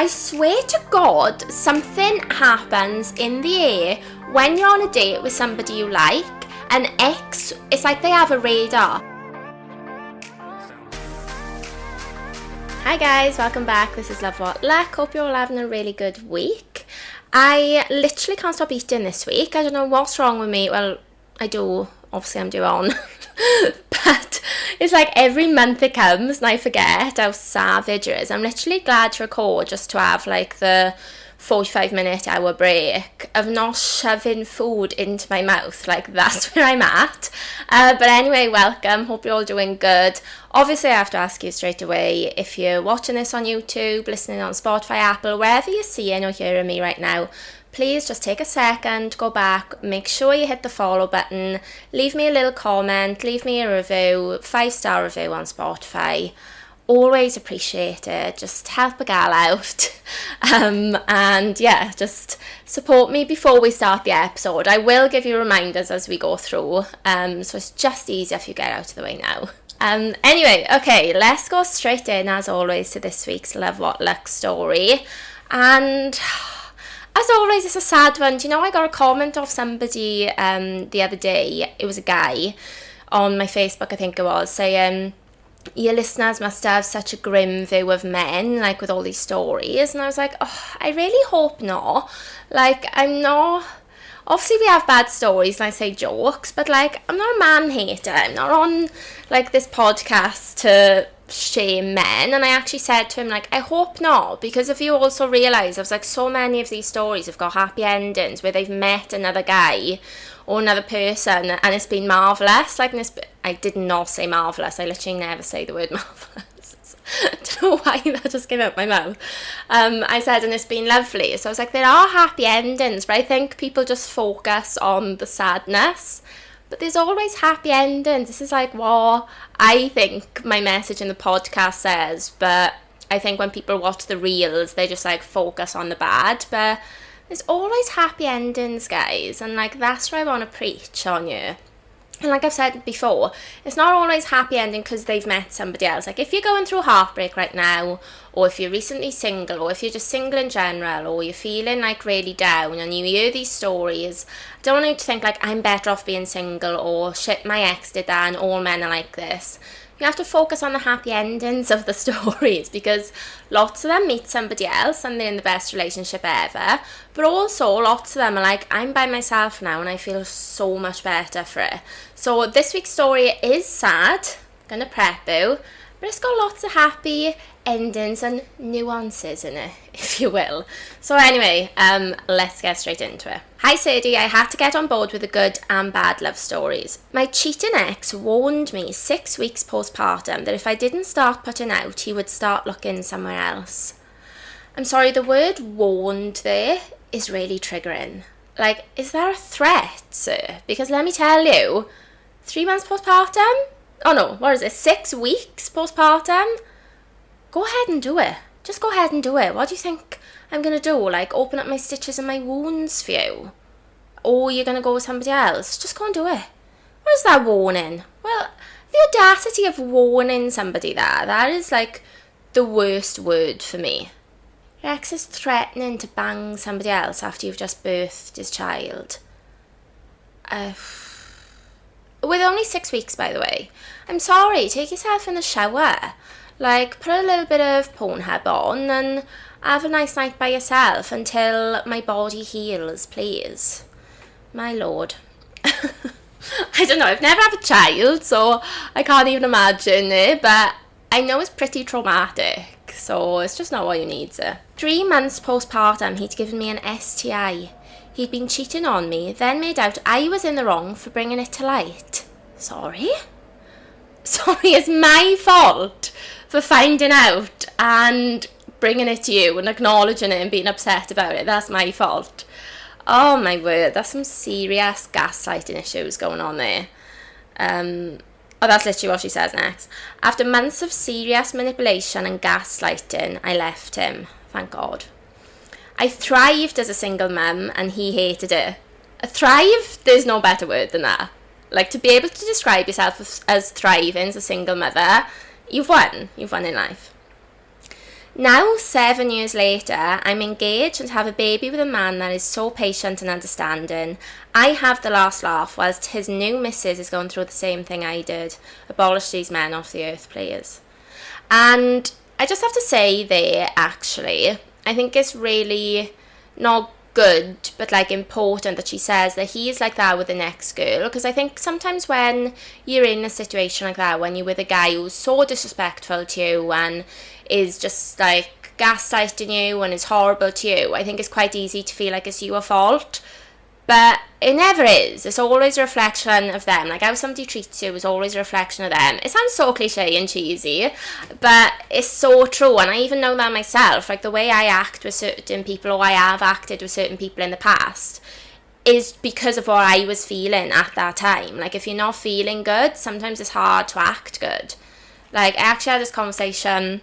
I swear to God, something happens in the air when you're on a date with somebody you like. An ex, it's like they have a radar. Hi guys, welcome back. This is Love What Luck. Hope you're all having a really good week. I literally can't stop eating this week. I don't know what's wrong with me. Well, I do. Obviously, I'm due on. But it's like every month it comes and I forget how savage it is. I'm literally glad to record just to have like the 45-minute hour break of not shoving food into my mouth. Like, that's where I'm at. But anyway, welcome. Hope you're all doing good. Obviously, I have to ask you straight away, if you're watching this on YouTube, listening on Spotify, Apple, wherever you're seeing or hearing me right now, please just take a second, go back, make sure you hit the follow button, leave me a little comment, leave me a review, 5-star review on Spotify. Always appreciate it. Just help a gal out. And yeah, just support me before we start the episode. I will give you reminders as we go through. So it's just easier if you get out of the way now. Anyway, okay, let's go straight in as always to this week's Love What Luck story. And as always, it's a sad one. Do you know, I got a comment off somebody the other day. It was a guy on my Facebook, I think it was, saying, your listeners must have such a grim view of men, like with all these stories. And I was like, oh, I really hope not. Like, I'm not... Obviously, we have bad stories and I say jokes, but like, I'm not a man hater. I'm not on like this podcast to shame men. And I actually said to him, like, I hope not, because if you also realise, I was like, so many of these stories have got happy endings where they've met another guy or another person and it's been marvellous. Like, I did not say marvellous. I literally never say the word marvellous. I don't know why that just came out my mouth. I said, and it's been lovely. So I was like, there are happy endings, but I think people just focus on the sadness. But there's always happy endings. This is like what I think my message in the podcast says. But I think when people watch the reels, they just like focus on the bad. But there's always happy endings, guys. And like, that's what I want to preach on you. And like I've said before, it's not always happy ending because they've met somebody else. Like, if you're going through heartbreak right now, or if you're recently single, or if you're just single in general, or you're feeling like really down and you hear these stories, I don't want you to think like, I'm better off being single, or shit, my ex did that and all men are like this. You have to focus on the happy endings of the stories, because lots of them meet somebody else and they're in the best relationship ever. But also lots of them are like, I'm by myself now and I feel so much better for it. So this week's story is sad, I'm going to prep you, but it's got lots of happy endings and nuances in it, if you will. So anyway, let's get straight into it. Hi Sadie, I had to get on board with the good and bad love stories. My cheating ex warned me 6 weeks postpartum that if I didn't start putting out, he would start looking somewhere else. I'm sorry, the word warned there is really triggering. Like, is there a threat, sir? Because let me tell you, 3 months postpartum? Oh no, what is it, 6 weeks postpartum? Go ahead and do it. Just go ahead and do it. What do you think I'm going to do? Like, open up my stitches and my wounds for you? Or you're going to go with somebody else? Just go and do it. What is that warning? Well, the audacity of warning somebody that is like the worst word for me. Your ex is threatening to bang somebody else after you've just birthed his child. With only 6 weeks, by the way. I'm sorry, take yourself in the shower. Like, put a little bit of Pornhub on and have a nice night by yourself until my body heals, please. My lord. I don't know, I've never had a child, so I can't even imagine it, but I know it's pretty traumatic, so it's just not what you need, sir. 3 months postpartum, he'd given me an STI. He'd been cheating on me, then made out I was in the wrong for bringing it to light. Sorry? Sorry, it's my fault for finding out and bringing it to you and acknowledging it and being upset about it. That's my fault. Oh my word, that's some serious gaslighting issues going on there. Oh, that's literally what she says next. After months of serious manipulation and gaslighting, I left him. Thank God. I thrived as a single mum and he hated it. Thrive, there's no better word than that. Like, to be able to describe yourself as thriving as a single mother, you've won in life. Now, 7 years later, I'm engaged and have a baby with a man that is so patient and understanding. I have the last laugh, whilst his new missus is going through the same thing I did. Abolish these men off the earth, please. And I just have to say there, actually, I think it's really not good, but like important that she says that he's like that with the next girl, because I think sometimes when you're in a situation like that, when you're with a guy who's so disrespectful to you and is just like gaslighting you and is horrible to you, I think it's quite easy to feel like it's your fault. But it never is. It's always a reflection of them. Like, how somebody treats you is always a reflection of them. It sounds so cliche and cheesy, but it's so true. And I even know that myself. Like, the way I act with certain people, or I have acted with certain people in the past, is because of what I was feeling at that time. Like, if you're not feeling good, sometimes it's hard to act good. Like, I actually had this conversation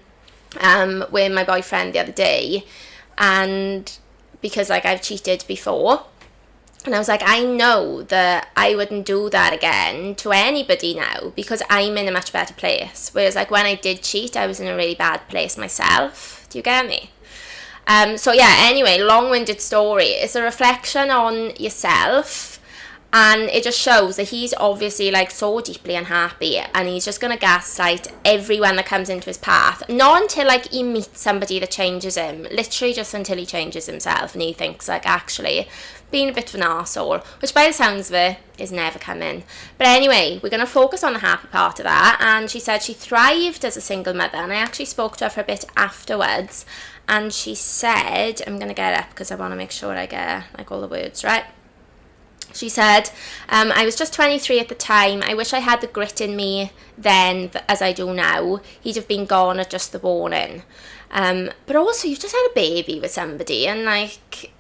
with my boyfriend the other day, and because, like, I've cheated before, and I was like, I know that I wouldn't do that again to anybody now because I'm in a much better place. Whereas, like, when I did cheat, I was in a really bad place myself. Do you get me? So, yeah, anyway, long-winded story. It's a reflection on yourself. And it just shows that he's obviously, like, so deeply unhappy. And he's just going to gaslight everyone that comes into his path. Not until, like, he meets somebody that changes him. Literally just until he changes himself. And he thinks, like, actually, being a bit of an arsehole, which by the sounds of it is never coming. But anyway, we're going to focus on the happy part of that. And she said she thrived as a single mother. And I actually spoke to her for a bit afterwards. And she said, I'm going to get it up because I want to make sure I get, like, all the words right. She said, I was just 23 at the time. I wish I had the grit in me then as I do now. He'd have been gone at just the warning. But also, you've just had a baby with somebody, and, like,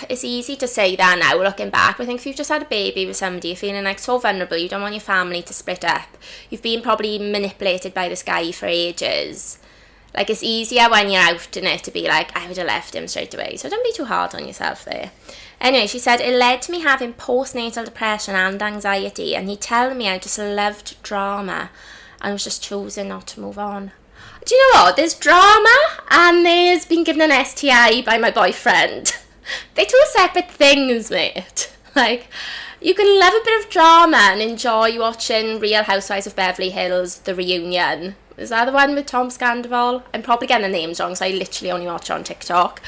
it's easy to say that now looking back. But I think if you've just had a baby with somebody, you're feeling, like, so vulnerable, you don't want your family to split up. You've been probably manipulated by this guy for ages. Like, it's easier when you're out in it to be like, I would have left him straight away. So don't be too hard on yourself there. Anyway, she said, it led to me having postnatal depression and anxiety, and he'd tell me I just loved drama and was just choosing not to move on. Do you know what? There's drama and there's been given an STI by my boyfriend. They're two separate things, mate. Like, you can love a bit of drama and enjoy watching Real Housewives of Beverly Hills, The Reunion. Is that the one with Tom Scandival? I'm probably getting the names wrong, so I literally only watch it on TikTok.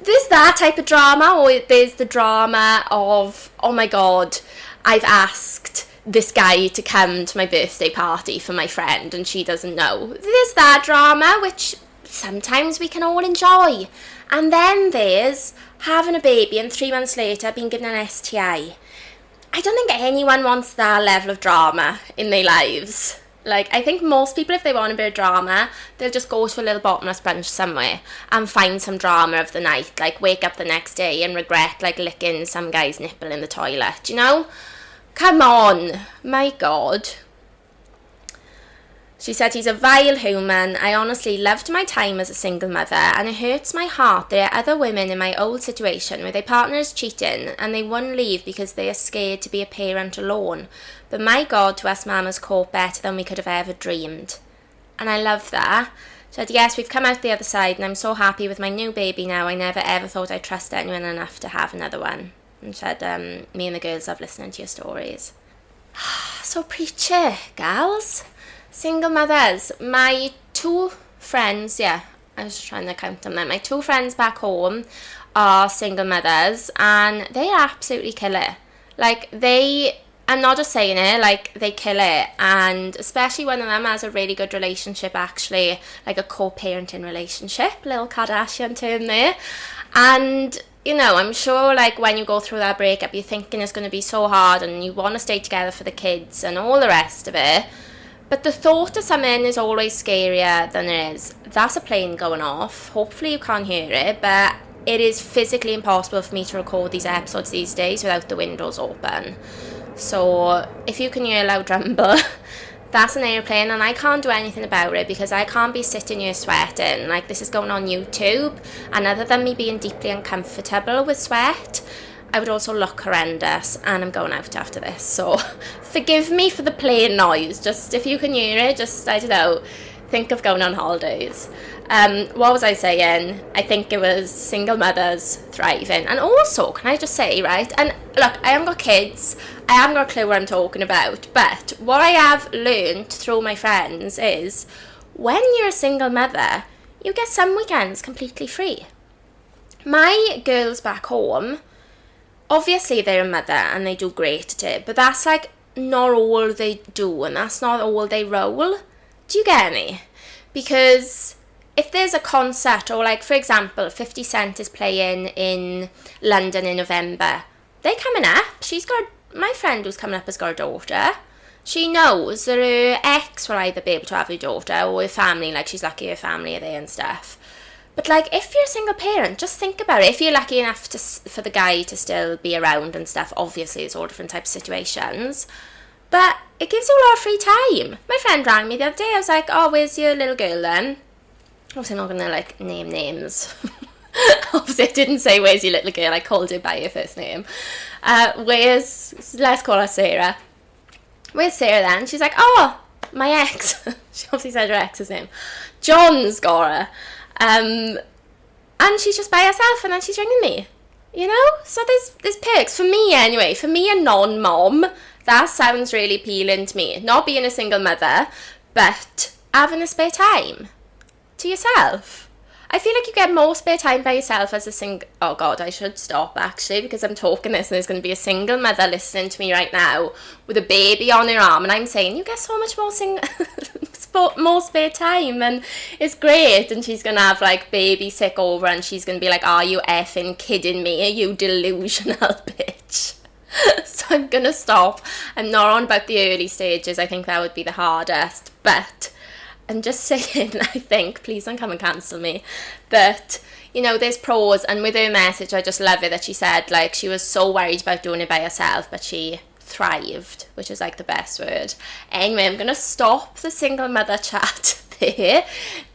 There's that type of drama, or there's the drama of, oh my god, I've asked this guy to come to my birthday party for my friend and she doesn't know. There's that drama, which sometimes we can all enjoy. And then there's having a baby and 3 months later being given an STI. I don't think anyone wants that level of drama in their lives. Like, I think most people, if they want a bit of drama, they'll just go to a little bottomless brunch somewhere and find some drama of the night. Like, wake up the next day and regret, like, licking some guy's nipple in the toilet, you know? Come on. My God. She said, he's a vile human. I honestly loved my time as a single mother, and it hurts my heart there are other women in my old situation where their partner is cheating and they won't leave because they are scared to be a parent alone. But my God, to us mamas cope better than we could have ever dreamed. And I love that. She said, yes, we've come out the other side and I'm so happy with my new baby now. I never ever thought I'd trust anyone enough to have another one. And she said, me and the girls love listening to your stories. So preachy, gals. Single mothers. My 2 friends, yeah, I was trying to count them then. My 2 friends back home are single mothers and they absolutely kill it. Like, I'm not just saying it, like, they kill it. And especially one of them has a really good relationship, actually, like a co-parenting relationship, little Kardashian term there. And, you know, I'm sure, like, when you go through that breakup, you're thinking it's going to be so hard and you want to stay together for the kids and all the rest of it. But the thought of something is always scarier than it is. That's a plane going off. Hopefully you can't hear it, but it is physically impossible for me to record these episodes these days without the windows open. So if you can hear a loud rumble, that's an airplane, and I can't do anything about it because I can't be sitting here sweating. Like, this is going on YouTube, and other than me being deeply uncomfortable with sweat, I would also look horrendous, and I'm going out after this, so forgive me for the plane noise. Just, if you can hear it, just, I don't know, think of going on holidays. What was I saying? I think it was single mothers thriving. And also, can I just say, right? And look, I haven't got kids. I haven't got a clue what I'm talking about. But what I have learned through my friends is when you're a single mother, you get some weekends completely free. My girls back home, obviously they're a mother and they do great at it, but that's like not all they do and that's not all they roll. Do you get me? Because if there's a concert or like, for example, 50 Cent is playing in London in November, they're coming up. My friend who's coming up has got a daughter. She knows that her ex will either be able to have her daughter or her family, like she's lucky her family are there and stuff. But like, if you're a single parent, just think about it. If you're lucky enough for the guy to still be around and stuff, obviously it's all different types of situations. But it gives you a lot of free time. My friend rang me the other day. I was like, oh, where's your little girl then? Obviously I'm not going to like name names. Obviously I didn't say where's your little girl. I called her by her first name. Let's call her Sarah. Where's Sarah then? She's like, oh, my ex. She obviously said her ex's name. John's got her. And she's just by herself and then she's ringing me, you know? So there's perks. For me anyway, for me a non-mom, that sounds really appealing to me. Not being a single mother, but having a spare time to yourself. I feel like you get more spare time by yourself as a single... Oh God, I should stop actually because I'm talking this and there's going to be a single mother listening to me right now with a baby on her arm and I'm saying, you get so much more more spare time and it's great, and she's gonna have like baby sick over and she's gonna be like, are you effing kidding me, are you delusional bitch? So I'm gonna stop. I'm not on about the early stages. I think that would be the hardest, but I'm just saying, I think, please don't come and cancel me, that you know there's pros. And with her message I just love it that she said like she was so worried about doing it by herself but she thrived, which is like the best word. Anyway, I'm gonna stop the single mother chat there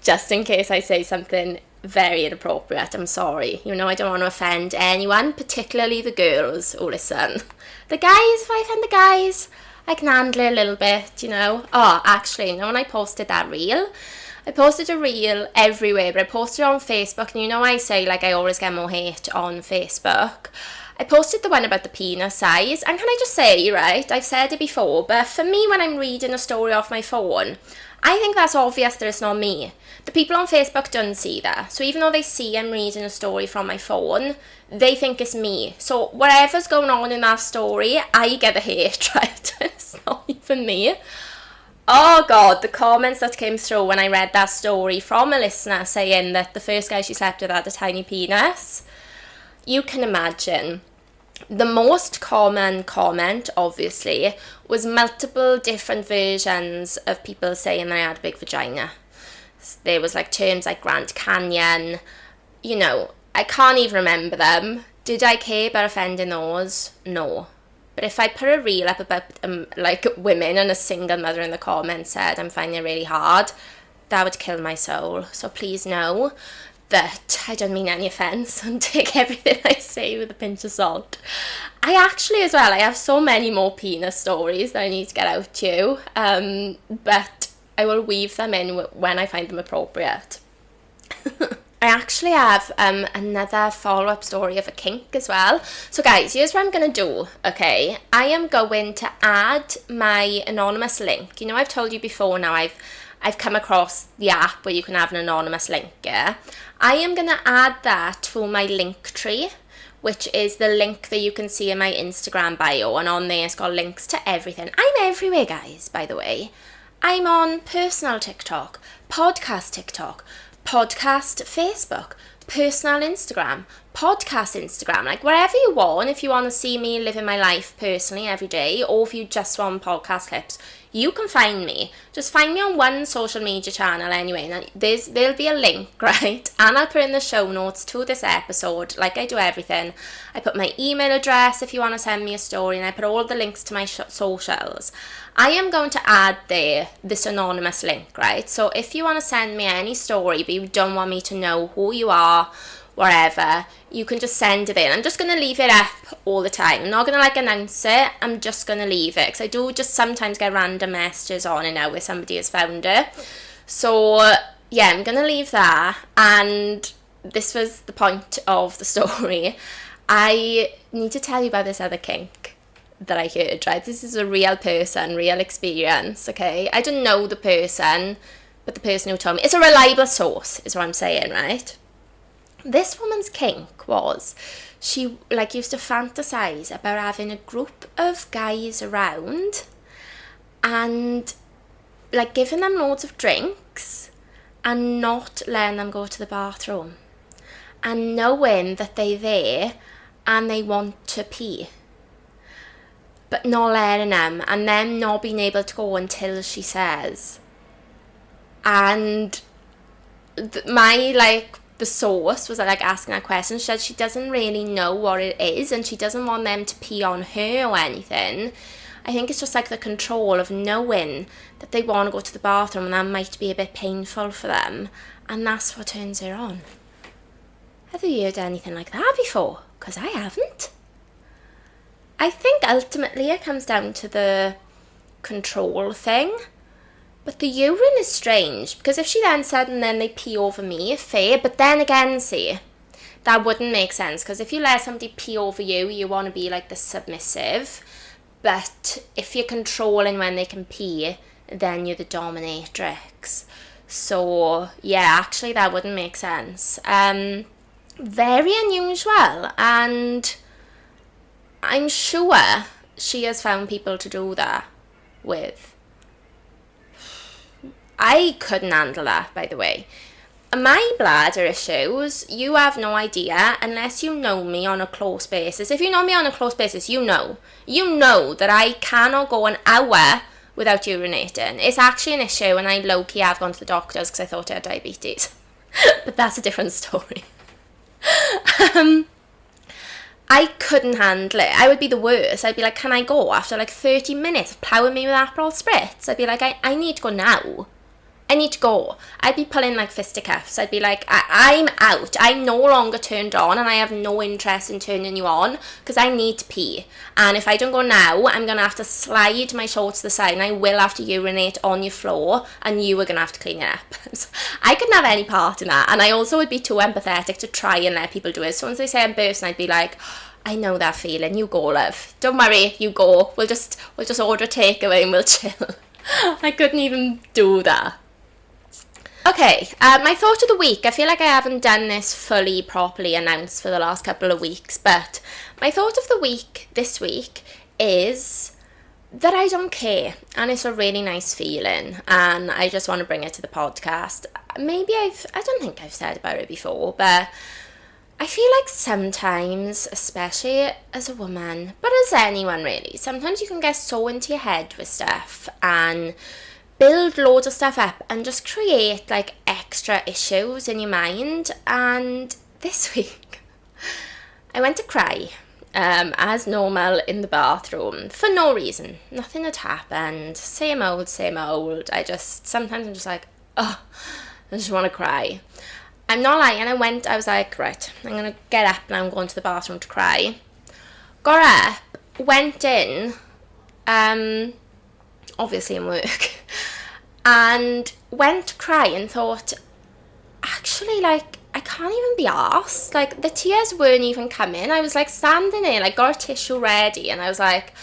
just in case I say something very inappropriate. I'm sorry, you know I don't want to offend anyone, particularly the girls who listen. The guys, if I offend the guys, I can handle it a little bit, you know. Oh, actually, you know when I posted that reel, I posted a reel everywhere, but I posted it on Facebook, and you know I say like I always get more hate on Facebook. I posted the one about the penis size, and can I just say, right, I've said it before, but for me when I'm reading a story off my phone, I think that's obvious that it's not me. The people on Facebook don't see that, so even though they see I'm reading a story from my phone, they think it's me. So whatever's going on in that story, I get the hate, right? It's not even me. Oh God, the comments that came through when I read that story from a listener saying that the first guy she slept with had a tiny penis. You can imagine. The most common comment, obviously, was multiple different versions of people saying that I had a big vagina. There was like terms like Grand Canyon, you know, I can't even remember them. Did I care about offending those? No. But if I put a reel up about like women and a single mother in the comments said I'm finding it really hard, that would kill my soul. So please know that I don't mean any offence and take everything I say with a pinch of salt. I actually as well, I have so many more penis stories that I need to get out to you, but I will weave them in when I find them appropriate. I actually have another follow-up story of a kink as well. So guys, here's what I'm going to do, okay? I am going to add my anonymous link. You know, I've told you before now, I've come across the app where you can have an anonymous link, yeah? I am going to add that to my link tree, which is the link that you can see in my Instagram bio, and on there it's got links to everything. I'm everywhere, guys, by the way. I'm on personal TikTok, podcast Facebook, personal Instagram, podcast Instagram, like wherever you want. If you want to see me living my life personally every day, or if you just want podcast clips, you can find me. Just find me on one social media channel anyway, and there'll be a link, right? And I'll put in the show notes to this episode, like I do everything. I put my email address if you want to send me a story, and I put all the links to my socials. I am going to add there this anonymous link, right? So if you want to send me any story, but you don't want me to know who you are, wherever, you can just send it in. I'm just going to leave it up all the time. I'm not going to like announce it. I'm just going to leave it because I do just sometimes get random messages on and out where somebody has found it. So yeah, I'm gonna leave that, and this was the point of the story. I need to tell you about this other kink that I heard, right? This is a real person, real experience, okay? I don't know the person, but the person who told me, it's a reliable source, is what I'm saying, right? This woman's kink was, she like used to fantasize about having a group of guys around and like giving them loads of drinks and not letting them go to the bathroom, and knowing that they're there and they want to pee, but not letting them, and them not being able to go until she says. And the source was like asking her questions. She said she doesn't really know what it is, and she doesn't want them to pee on her or anything. I think it's just like the control of knowing that they want to go to the bathroom and that might be a bit painful for them, and that's what turns her on. Have you heard anything like that before? Because I haven't. I think ultimately it comes down to the control thing. But the urine is strange, because if she then said, and then they pee over me, fair, but then again, see, that wouldn't make sense, because if you let somebody pee over you, you want to be like the submissive, but if you're controlling when they can pee, then you're the dominatrix. So, yeah, actually that wouldn't make sense. Very unusual, and I'm sure she has found people to do that with. I couldn't handle that, by the way. My bladder issues, you have no idea unless you know me on a close basis. If you know me on a close basis, you know that I cannot go an hour without urinating. It's actually an issue, and I low-key have gone to the doctors because I thought I had diabetes. But that's a different story. I couldn't handle it. I would be the worst. I'd be like, can I go? After like 30 minutes of ploughing me with Aperol Spritz, I'd be like, I need to go now. I need to go. I'd be pulling like fisticuffs. I'd be like, I'm out. I'm no longer turned on, and I have no interest in turning you on because I need to pee. And if I don't go now, I'm going to have to slide my shorts to the side, and I will have to urinate on your floor, and you are going to have to clean it up. So I couldn't have any part in that. And I also would be too empathetic to try and let people do it. So once they say I'm bursting, I'd be like, I know that feeling. You go, love. Don't worry. You go. We'll just order takeaway and we'll chill. I couldn't even do that. Okay, my thought of the week. I feel like I haven't done this fully properly announced for the last couple of weeks, but my thought of the week this week is that I don't care, and it's a really nice feeling, and I just want to bring it to the podcast. Maybe I don't think I've said about it before, but I feel like sometimes, especially as a woman, but as anyone really, sometimes you can get so into your head with stuff and build loads of stuff up and just create like extra issues in your mind. And this week I went to cry as normal in the bathroom for no reason. Nothing had happened. Same old. Sometimes I'm just like, oh, I just want to cry. I'm not lying. I was like, right, I'm going to get up and I'm going to the bathroom to cry. Got up, went in, obviously in work, and went to cry and thought, actually, like, I can't even be arsed. Like, the tears weren't even coming. I was like standing there, like, got a tissue ready, and I was like,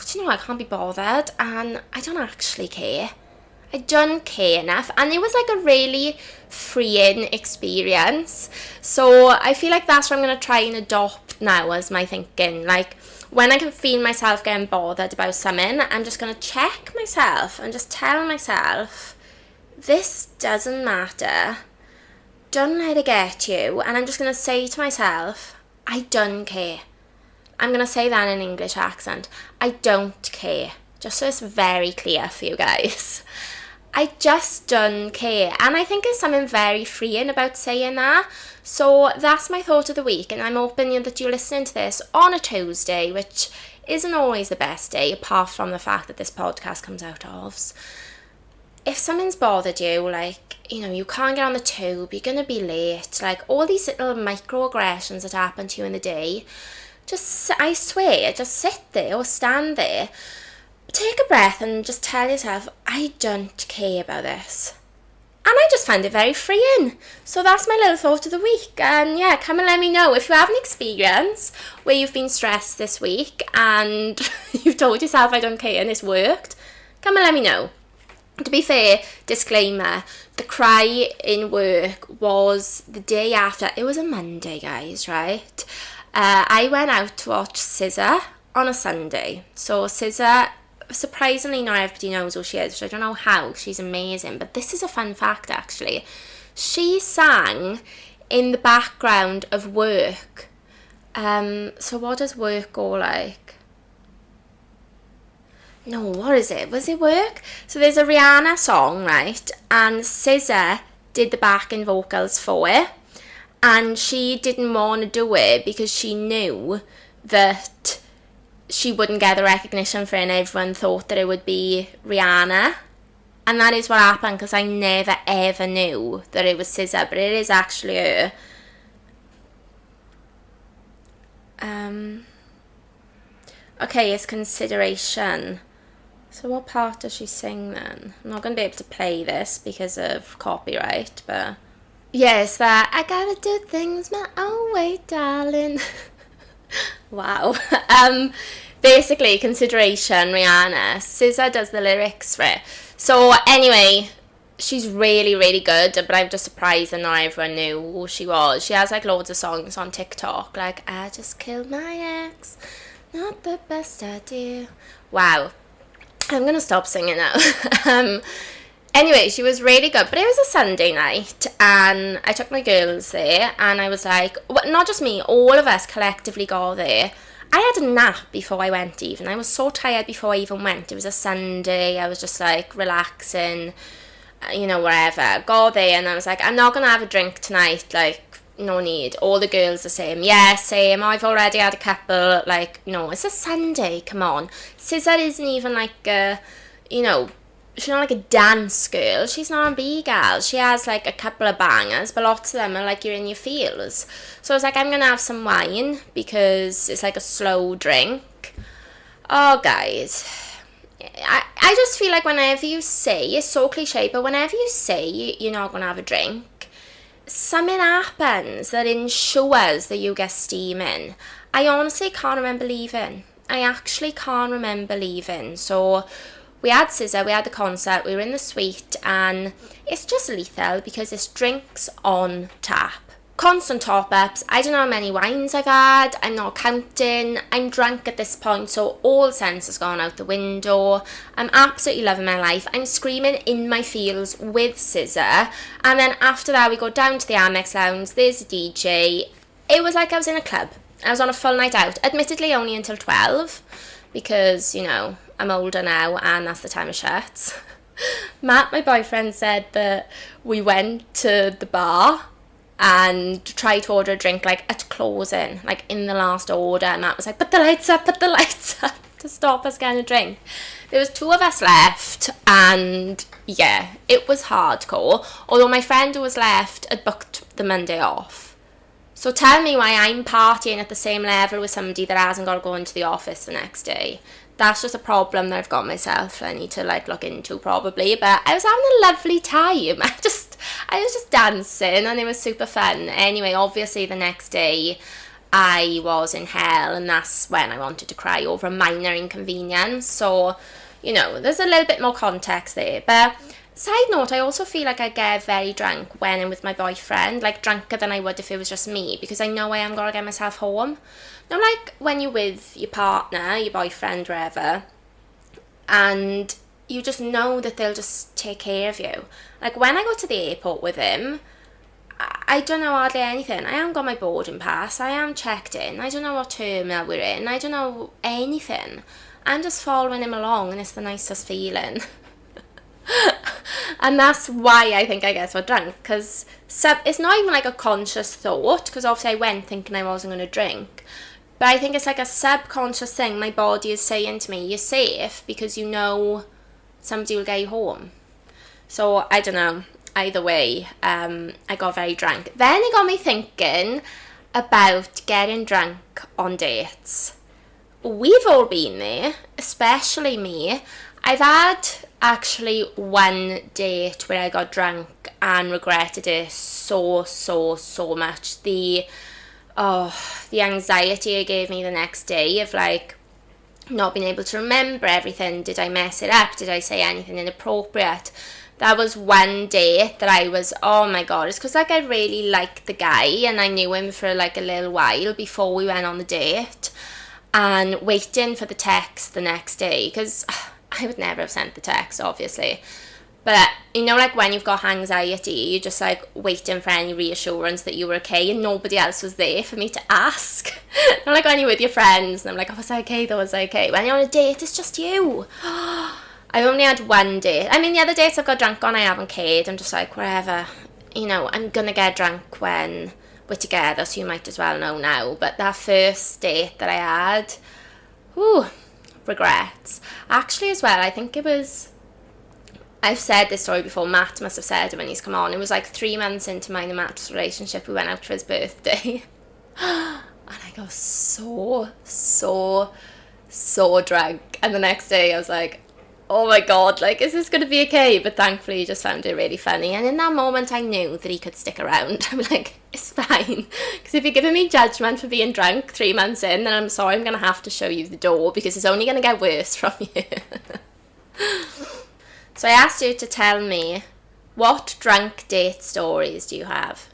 do you know, I can't be bothered, and I don't actually care. I don't care enough. And it was like a really freeing experience. So I feel like that's what I'm going to try and adopt now as my thinking. Like, when I can feel myself getting bothered about something, I'm just going to check myself and just tell myself, this doesn't matter. Don't let it get you. And I'm just going to say to myself, I don't care. I'm going to say that in an English accent. I don't care. Just so it's very clear for you guys. I just don't care. And I think there's something very freeing about saying that. So that's my thought of the week. And I'm hoping that you're listening to this on a Tuesday, which isn't always the best day, apart from the fact that this podcast comes out of. If something's bothered you, like, you know, you can't get on the tube, you're going to be late, like all these little microaggressions that happen to you in the day, I swear, just sit there or stand there take a breath and just tell yourself, I don't care about this. And I just find it very freeing. So that's my little thought of the week. And yeah, come and let me know if you have an experience where you've been stressed this week and you've told yourself I don't care and it's worked. Come and let me know. To be fair, disclaimer, the cry in work was the day after. It was a Monday, guys, right? I went out to watch SZA on a Sunday. So SZA, surprisingly not everybody knows who she is, which I don't know how. She's amazing, but this is a fun fact actually. She sang in the background of Work. So what does Work go like? No, what is it? Was it Work? So there's a Rihanna song, right? And SZA did the backing vocals for it, and she didn't want to do it because she knew that she wouldn't get the recognition for it and everyone thought that it would be Rihanna. And that is what happened, because I never ever knew that it was SZA, but it is actually her. Okay, it's Consideration. So what part does she sing then? I'm not going to be able to play this because of copyright, but yes, that I gotta do things my own way, darling. Wow. Basically, Consideration, Rihanna. SZA does the lyrics for it. So anyway, she's really, really good, but I'm just surprised that not everyone knew who she was. She has like loads of songs on TikTok, like I just killed my ex, not the best idea. Wow. I'm gonna stop singing now. Anyway, she was really good, but it was a Sunday night and I took my girls there and I was like, well, not just me, all of us collectively got there. I had a nap before I went even. I was so tired before I even went. It was a Sunday, I was just like relaxing, you know, wherever. Got there and I was like, I'm not gonna have a drink tonight, like, no need. All the girls are saying, yeah, same, I've already had a couple, like, no, it's a Sunday, come on. SZA isn't even like a, you know, she's not like a dance girl, she's not a B-girl. She has like a couple of bangers, but lots of them are like you're in your feels. So I was like, I'm gonna have some wine because it's like a slow drink. Oh, guys, I just feel like whenever you say, it's so cliche, but whenever you say you're not gonna have a drink, something happens that ensures that you get steaming. I honestly can't remember leaving. I actually can't remember leaving. So we had SZA, we had the concert, we were in the suite, and it's just lethal because it's drinks on tap. Constant top-ups. I don't know how many wines I've had, I'm not counting, I'm drunk at this point, so all sense has gone out the window. I'm absolutely loving my life. I'm screaming in my feels with SZA, and then after that we go down to the Amex Lounge, there's a DJ. It was like I was in a club. I was on a full night out, admittedly only until 12, because, you know, I'm older now and that's the time of shuts. Matt, my boyfriend, said that we went to the bar and tried to order a drink like at closing, like in the last order, and Matt was like, put the lights up to stop us getting a drink. There was 2 of us left and yeah, it was hardcore, although my friend who was left had booked the Monday off. So tell me why I'm partying at the same level with somebody that hasn't got to go into the office the next day. That's just a problem that I've got myself. I need to like look into probably. But I was having a lovely time. I was just dancing and it was super fun. Anyway, obviously the next day I was in hell, and that's when I wanted to cry over a minor inconvenience. So, you know, there's a little bit more context there. But side note, I also feel like I get very drunk when I'm with my boyfriend, like drunker than I would if it was just me, because I know I am going to get myself home. Now, like when you're with your partner, your boyfriend, wherever, and you just know that they'll just take care of you. Like when I go to the airport with him, I don't know hardly anything. I haven't got my boarding pass, I am checked in, I don't know what terminal we're in, I don't know anything. I'm just following him along and it's the nicest feeling. And that's why I think I get so drunk, because it's not even like a conscious thought, because obviously I went thinking I wasn't going to drink, but I think it's like a subconscious thing. My body is saying to me, you're safe because you know somebody will get you home. So I don't know, either way, I got very drunk. Then it got me thinking about getting drunk on dates. we've all been there, especially me. I've had actually one date where I got drunk and regretted it so much. The anxiety it gave me the next day of like not being able to remember everything. Did I mess it up? Did I say anything inappropriate? That was one date that I was, oh my god, it's because like I really liked the guy and I knew him for like a little while before we went on the date, and waiting for the text the next day, because I would never have sent the text obviously, but you know, like when you've got anxiety, you're just like waiting for any reassurance that you were okay, and nobody else was there for me to ask. Not like when you're with your friends and I'm like, oh, was I okay? That was okay. When you're on a date, it's just you. I only had one date. I mean, the other dates I've got drunk on, I haven't cared. I'm just like, whatever. You know, I'm going to get drunk when we're together, so you might as well know now. But that first date that I had, regrets. Actually, as well, I think it was... I've said this story before. Matt must have said it when he's come on. It was like 3 months into mine and Matt's relationship. We went out for his birthday. And I got so drunk. And the next day I was like, oh my god, like, is this going to be okay? But thankfully he just found it really funny. And in that moment I knew that he could stick around. I'm like, it's fine. Because if you're giving me judgment for being drunk 3 months in, then I'm sorry, I'm going to have to show you the door, because it's only going to get worse from here. So I asked you to tell me, what drunk date stories do you have?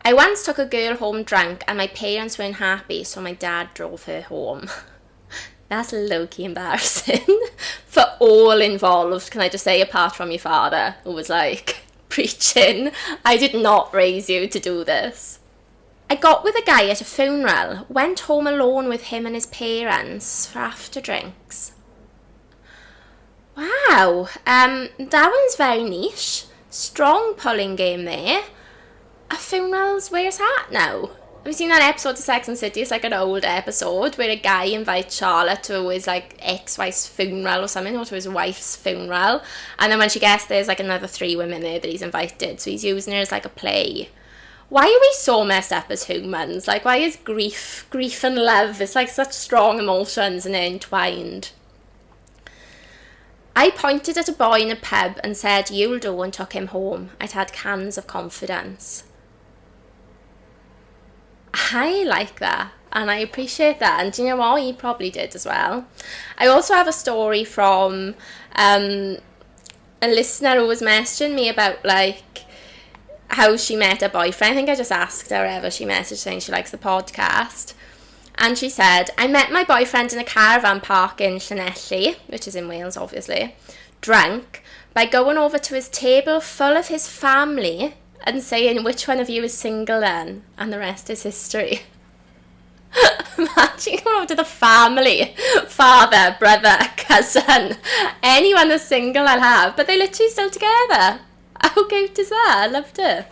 I once took a girl home drunk and my parents weren't happy, so my dad drove her home. That's low-key embarrassing for all involved, can I just say, apart from your father, who was like, preaching, I did not raise you to do this. I got with a guy at a funeral, went home alone with him and his parents for after drinks. Wow, that one's very niche. Strong pulling game there. A funeral's where's that now? Have you seen that episode of Sex and the City? It's like an old episode where a guy invites Charlotte to his like ex-wife's funeral or something, or to his wife's funeral, and then when she gets there, there's like another 3 women there that he's invited, so he's using her as like a play. Why are we so messed up as humans? Like, why is grief and love, it's like such strong emotions and they're entwined. I pointed at a boy in a pub and said, you'll do, and took him home. I'd had cans of confidence. I like that, and I appreciate that, and do you know what, you probably did as well. I also have a story from a listener who was messaging me about like how she met a boyfriend. I think I just asked her ever, she messaged saying she likes the podcast, and she said, I met my boyfriend in a caravan park in Llanelli, which is in Wales obviously, drunk, by going over to his table full of his family and saying, which one of you is single then? And the rest is history. Imagine going over to the family, father, brother, cousin, anyone that's single I'll have, but they're literally still together. How cute is that? I loved it.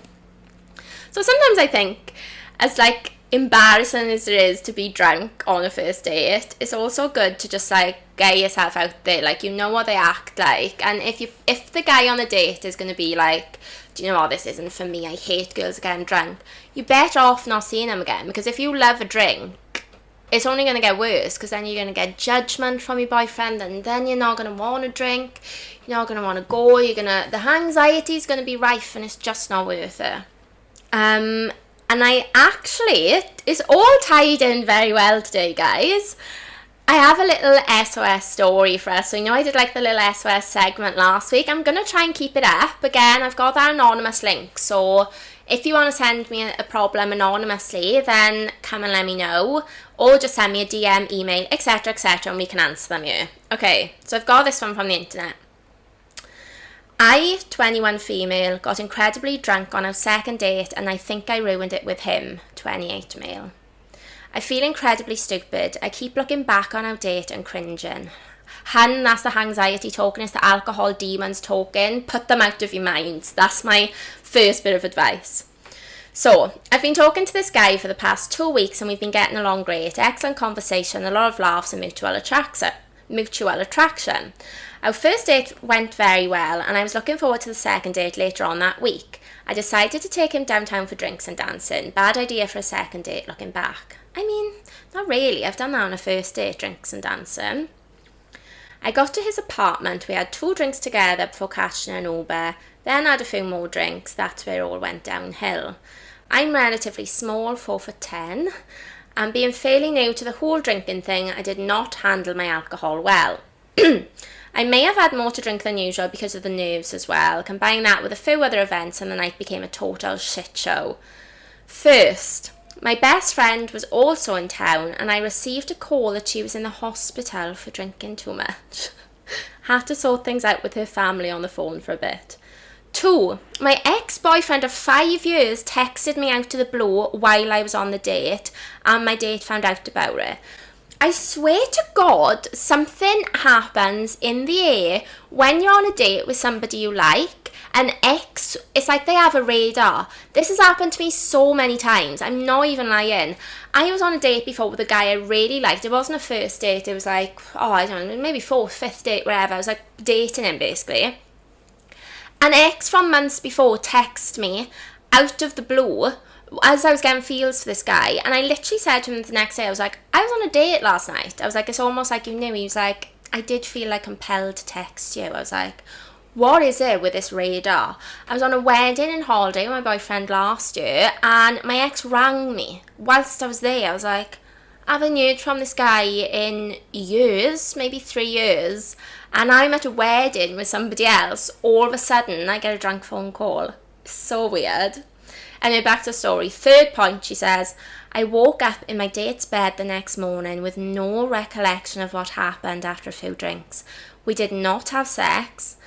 So sometimes I think, as like embarrassing as it is to be drunk on a first date, it's also good to just like get yourself out there, like, you know what they act like, and if the guy on a date is going to be like, do you know what, this isn't for me, I hate girls getting drunk, you're better off not seeing him again, because if you love a drink, it's only going to get worse, because then you're going to get judgment from your boyfriend, and then you're not going to want to drink, you're not going to want to go, the anxiety is going to be rife, and it's just not worth it. And I actually, it's all tied in very well today, guys. I have a little SOS story for us. So, you know, I did like the little SOS segment last week. I'm going to try and keep it up. Again, I've got that anonymous link. So if you want to send me a problem anonymously, then come and let me know. Or just send me a DM, email, etc., and we can answer them here. Okay, so I've got this one from the internet. I, 21 female, got incredibly drunk on our second date and I think I ruined it with him, 28 male. I feel incredibly stupid. I keep looking back on our date and cringing. Hun, that's the anxiety talking, it's the alcohol demons talking. Put them out of your minds. That's my first bit of advice. So, I've been talking to this guy for the past 2 weeks and we've been getting along great. Excellent conversation, a lot of laughs and mutual mutual attraction. Our first date went very well, and I was looking forward to the second date later on that week. I decided to take him downtown for drinks and dancing. Bad idea for a second date looking back. I mean, not really. I've done that on a first date, drinks and dancing. I got to his apartment. We had 2 drinks together before catching an Uber. Then had a few more drinks. That's where it all went downhill. I'm relatively small, 4'10", and being fairly new to the whole drinking thing, I did not handle my alcohol well. I may have had more to drink than usual because of the nerves as well. Combine that with a few other events and the night became a total shit show. First, my best friend was also in town and I received a call that she was in the hospital for drinking too much. Had to sort things out with her family on the phone for a bit. 2, my ex-boyfriend of 5 years texted me out of the blue while I was on the date and my date found out about it. I swear to God, something happens in the air when you're on a date with somebody you like. An ex, it's like they have a radar. This has happened to me so many times. I'm not even lying. I was on a date before with a guy I really liked. It wasn't a first date. It was like, I don't know, maybe 4th, 5th date, whatever. I was like dating him basically. An ex from months before texted me out of the blue as I was getting feels for this guy, and I literally said to him the next day, I was like, I was on a date last night. I was like, it's almost like you knew. He was like, I did feel like compelled to text you. I was like, what is it with this radar? I was on a wedding and holiday with my boyfriend last year, and my ex rang me whilst I was there. I was like, I haven't heard from this guy in years, maybe 3 years, and I'm at a wedding with somebody else. All of a sudden, I get a drunk phone call. So weird. Anyway, back to the story. 3rd point, she says, I woke up in my date's bed the next morning with no recollection of what happened after a few drinks. We did not have sex.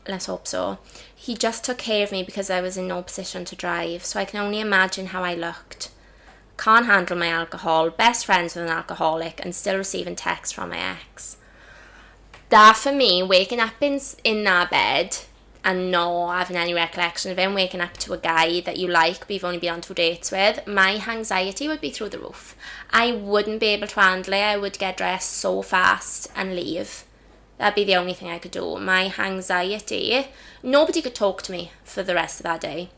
Let's hope so. He just took care of me because I was in no position to drive, so I can only imagine how I looked. Can't handle my alcohol, best friends with an alcoholic, and still receiving texts from my ex. That for me, waking up in that bed and not having any recollection of him, waking up to a guy that you like but you've only been on 2 dates with, my anxiety would be through the roof. I wouldn't be able to handle it. I would get dressed so fast and leave. That'd be the only thing I could do. My anxiety, nobody could talk to me for the rest of that day.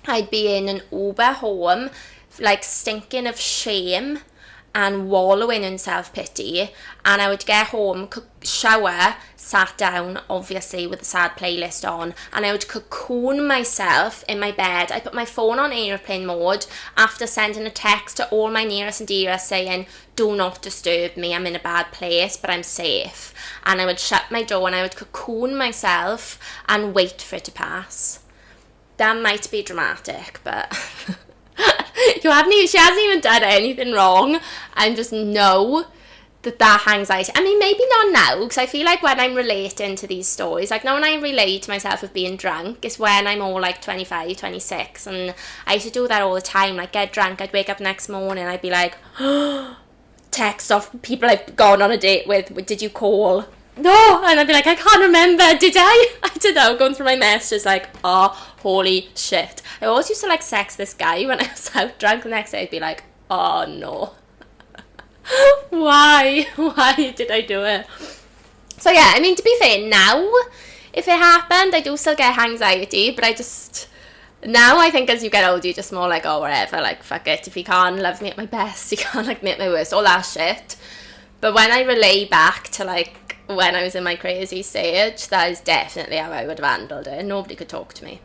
I'd be in an Uber home, like stinking of shame and wallowing in self-pity, and I would get home, shower, sat down, obviously with a sad playlist on, and I would cocoon myself in my bed. I put my phone on airplane mode after sending a text to all my nearest and dearest saying, do not disturb me, I'm in a bad place, but I'm safe. And I would shut my door and I would cocoon myself and wait for it to pass. That might be dramatic, but she hasn't even done anything wrong. I just know that anxiety, I mean, maybe not now, because I feel like when I'm relating to these stories, like now when I relate to myself with being drunk, is when I'm all like 25, 26, and I used to do that all the time, like get drunk, I'd wake up next morning, I'd be like, text off people I've gone on a date with, did you call? No, and I'd be like, I can't remember, did I? I don't know, going through my messages like, oh, holy shit. I always used to like sex this guy when I was out drunk. The next day I'd be like, oh no. Why did I do it? So yeah, I mean, to be fair, now if it happened, I do still get anxiety, but now I think as you get older, you're just more like, oh, whatever, like, fuck it, if you can't love me at my best, you can't like me at my worst, all that shit. But when I relay back to like when I was in my crazy stage, that is definitely how I would have handled it. Nobody could talk to me.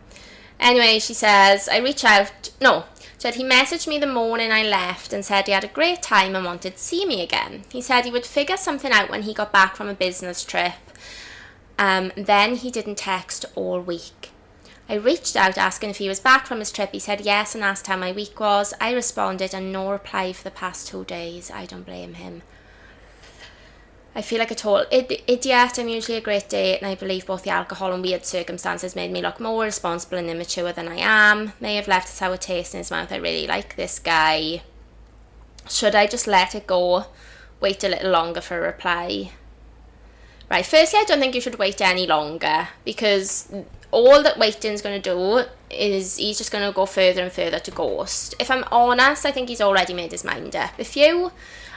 Anyway, she says, he messaged me the morning I left and said he had a great time and wanted to see me again. He said he would figure something out when he got back from a business trip. Then he didn't text all week. I reached out asking if he was back from his trip. He said yes and asked how my week was. I responded and no reply for the past 2 days. I don't blame him. I feel like a total idiot. I'm usually a great date, and I believe both the alcohol and weird circumstances made me look more responsible and immature than I am. May have left a sour taste in his mouth. I really like this guy. Should I just let it go? Wait a little longer for a reply? Right, firstly, I don't think you should wait any longer, because all that waiting's going to do is he's just going to go further and further to ghost. If I'm honest, I think he's already made his mind up.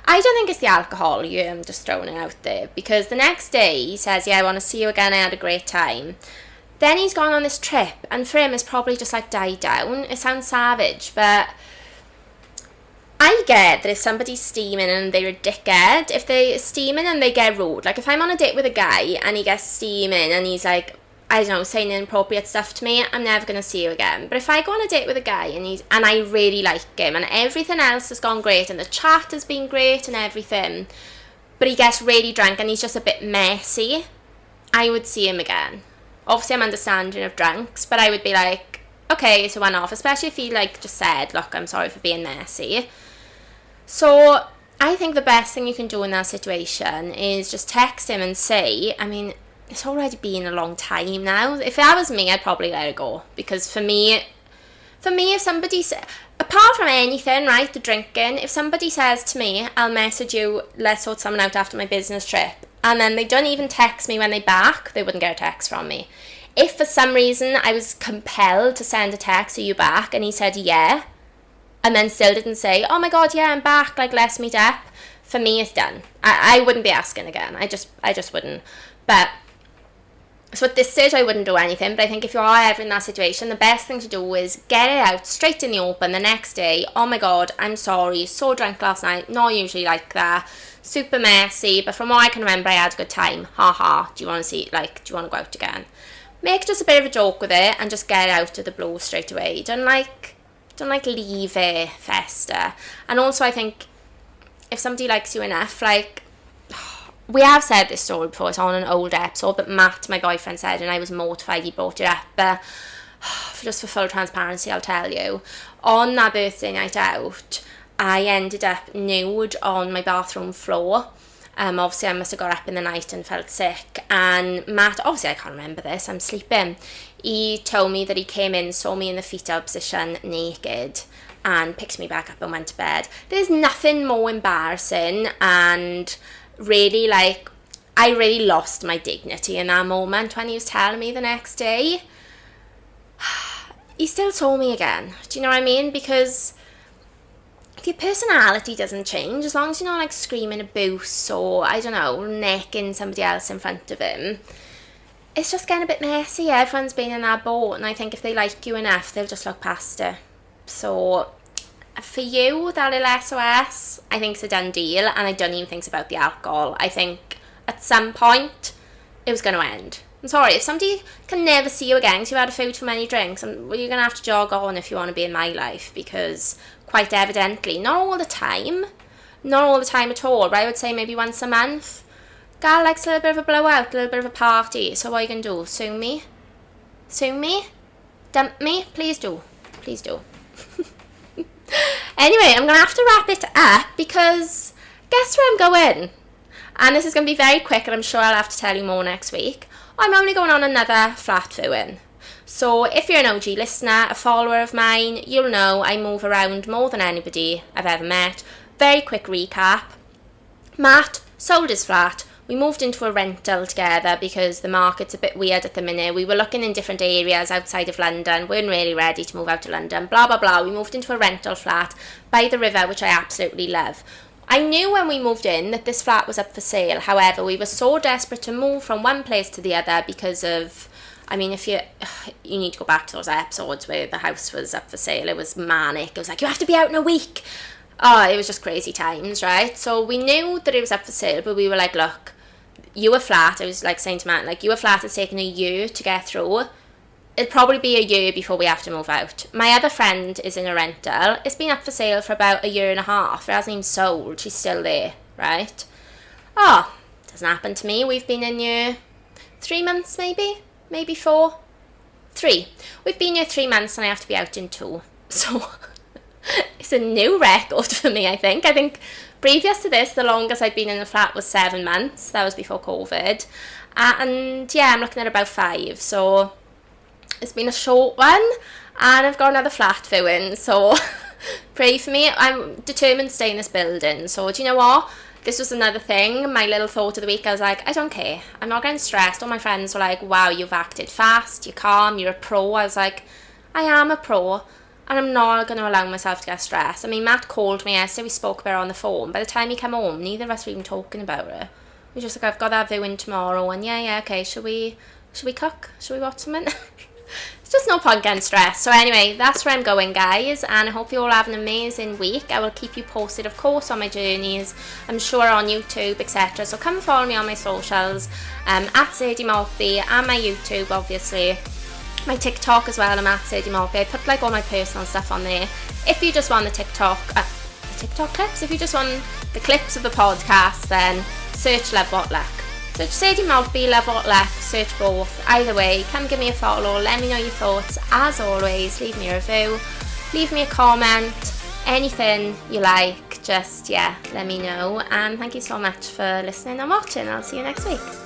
I don't think it's the alcohol, I'm just throwing it out there, because the next day he says, yeah, I want to see you again, I had a great time. Then he's gone on this trip, and for him it's probably just like died down. It sounds savage, but I get that if somebody's steaming and they're a dickhead, if they're steaming and they get rude, like if I'm on a date with a guy and he gets steaming and he's like, I don't know, saying inappropriate stuff to me, I'm never going to see you again. But if I go on a date with a guy and I really like him and everything else has gone great and the chat has been great and everything, but he gets really drunk and he's just a bit messy, I would see him again. Obviously, I'm understanding of drunks, but I would be like, okay, it's a one-off, especially if he like just said, look, I'm sorry for being messy. So I think the best thing you can do in that situation is just text him and say, I mean, it's already been a long time now. If that was me, I'd probably let it go. Because for me, if somebody apart from anything, right, the drinking, if somebody says to me, I'll message you, let's sort someone out after my business trip, and then they don't even text me when they're back, they wouldn't get a text from me. If for some reason I was compelled to send a text, are you back? And he said, yeah, and then still didn't say, oh my God, yeah, I'm back, like, let's meet up, for me, it's done. I wouldn't be asking again. I just wouldn't. But so at this stage, I wouldn't do anything, but I think if you are ever in that situation, the best thing to do is get it out straight in the open the next day. Oh my God, I'm sorry, so drunk last night, not usually like that, super messy, but from what I can remember, I had a good time, haha, do you want to go out again? Make just a bit of a joke with it and just get it out of the blue straight away. Don't leave it fester. And also, I think if somebody likes you enough, like, we have said this story before, it's on an old episode, but Matt, my boyfriend, said, and I was mortified he brought it up, but just for full transparency, I'll tell you, on that birthday night out, I ended up nude on my bathroom floor. Obviously, I must have got up in the night and felt sick, and Matt, obviously I can't remember this, I'm sleeping, he told me that he came in, saw me in the fetal position, naked, and picked me back up and went to bed. There's nothing more embarrassing, and really, like, I really lost my dignity in that moment when he was telling me the next day. He still saw me again. Do you know what I mean? Because if your personality doesn't change, as long as you're not like screaming abuse or, I don't know, necking somebody else in front of him, it's just getting a bit messy. Everyone's been in that boat, and I think if they like you enough, they'll just look past it. So for you, that little SOS, I think it's a done deal, and I don't even think it's about the alcohol. I think at some point it was going to end. I'm sorry, if somebody can never see you again because you had a few too many drinks, well, you're going to have to jog on if you want to be in my life, because quite evidently, not all the time at all, but I would say maybe once a month, gal likes a little bit of a blowout, a little bit of a party. So what are you going to do? Sue me? Dump me? Please do. Anyway, I'm going to have to wrap it up because guess where I'm going? And this is going to be very quick, and I'm sure I'll have to tell you more next week. I'm only going on another flat viewing. So if you're an OG listener, a follower of mine, you'll know I move around more than anybody I've ever met. Very quick recap. Matt sold his flat. We moved into a rental together because the market's a bit weird at the minute. We were looking in different areas outside of London, weren't really ready to move out to London, blah, blah, blah. We moved into a rental flat by the river, which I absolutely love. I knew when we moved in that this flat was up for sale. However, we were so desperate to move from one place to the other because of, I mean, if you need to go back to those episodes where the house was up for sale, it was manic. It was like, you have to be out in a week. Oh, it was just crazy times, right? So we knew that it was up for sale, but we were like, look, you were flat. I was like saying to Matt, like, you were flat, it's taken a year to get through. It'll probably be a year before we have to move out. My other friend is in a rental. It's been up for sale for about a year and a half. It hasn't even sold. She's still there, right? Oh, doesn't happen to me. We've been in here 3 months, maybe 4. 3. We've been here 3 months, and I have to be out in 2. So it's a new record for me, I think. I think previous to this, the longest I'd been in the flat was 7 months. That was before COVID. And yeah, I'm looking at about 5. So it's been a short one, and I've got another flat viewing. So pray for me. I'm determined to stay in this building. So do you know what? this was another thing, my little thought of the week. I was like, I don't care. I'm not getting stressed. All my friends were like, wow, you've acted fast, you're calm, you're a pro. I was like, I am a pro, and I'm not going to allow myself to get stressed. I mean, Matt called me yesterday, we spoke about it on the phone. By the time he came home, neither of us were even talking about it. We were just like, I've got that viewing tomorrow, and yeah, okay, should we cook? Should we watch something? It's just no point getting stressed. So anyway, that's where I'm going, guys, and I hope you all have an amazing week. I will keep you posted, of course, on my journeys, I'm sure on YouTube, etc. So come follow me on my socials, at Sadie Maltby, and my YouTube, obviously. My TikTok as well, I'm at Sadie Maltby. I put like all my personal stuff on there. If you just want the TikTok clips, if you just want the clips of the podcast, then search Love What Luck. Search Sadie Maltby, Love What Luck, search both. Either way, come give me a follow, let me know your thoughts. As always, leave me a review, leave me a comment, anything you like, just, yeah, let me know. And thank you so much for listening and watching. I'll see you next week.